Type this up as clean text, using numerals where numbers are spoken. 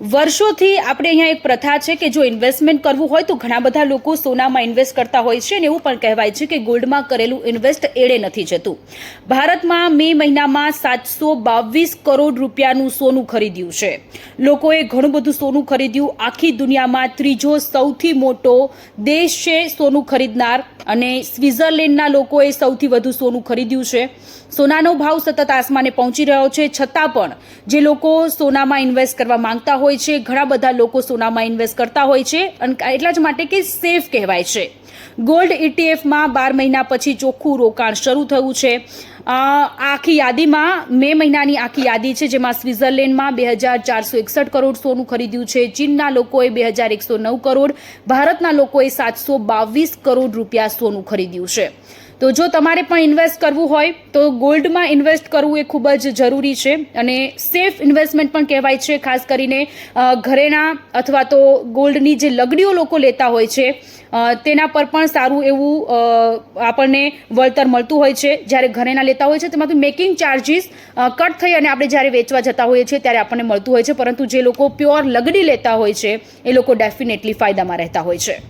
વર્ષોથી આપણે અહીંયા એક પ્રથા છે કે જો ઇન્વેસ્ટમેન્ટ કરવું હોય તો ઘણા બધા લોકો સોનામાં ઇન્વેસ્ટ કરતા હોય છે અને એવું પણ કહેવાય છે કે ગોલ્ડમાં કરેલું ઇન્વેસ્ટ એળે નથી જતું. ભારતમાં મે મહિનામાં 722 કરોડ રૂપિયાનું સોનું ખરીદ્યું છે. લોકોએ ઘણું બધું સોનું ખરીદ્યું. આખી દુનિયામાં ત્રીજો સૌથી મોટો દેશ છે સોનું ખરીદનાર, અને સ્વિટ્ઝરલેન્ડના લોકોએ સૌથી વધુ સોનું ખરીદ્યું છે. સોનાનો ભાવ સતત આસમાને પહોંચી રહ્યો છે, છતાં પણ જે લોકો સોનામાં ઇન્વેસ્ટ કરવા માંગતા હોય છે, ઘણા બધા લોકો સોનામાં ઇન્વેસ્ટ કરતા હોય છે, અને એટલા જ માટે કે સેફ કહેવાય છે. ગોલ્ડ ઇટીએફમાં 12 મહિના પછી ચોખ્ખું રોકાણ શરૂ થયું છે. આખી યાદીમાં મે મહિનાની આખી યાદી છે, જેમાં સ્વિટ્ઝરલેન્ડમાં 2461 કરોડ સોનું ખરીદ્યું છે, ચીનના લોકોએ 2109 કરોડ, ભારતના લોકોએ 722 કરોડ રૂપિયા સોનું ખરીદ્યું છે. તો જો તમારે પણ ઇન્વેસ્ટ કરવું હોય તો ગોલ્ડમાં ઇન્વેસ્ટ કરવું એ ખૂબ જ જરૂરી છે, અને સેફ ઇન્વેસ્ટમેન્ટ પણ કહેવાય છે. ખાસ કરીને ઘરેણા અથવા તો ગોલ્ડની જે લગડીઓ લોકો લેતા હોય છે તેના પર પણ સારું એવું આપણને વળતર મળતું હોય છે. જ્યારે ઘરેણા લેતા હોય છે તેમાંથી મેકિંગ ચાર્જીસ કટ થઈ અને આપણે જ્યારે વેચવા જતા હોઈએ છીએ ત્યારે આપણને મળતું હોય છે, પરંતુ જે લોકો પ્યોર લગડી લેતા હોય છે એ લોકો ડેફિનેટલી ફાયદામાં રહેતા હોય છે.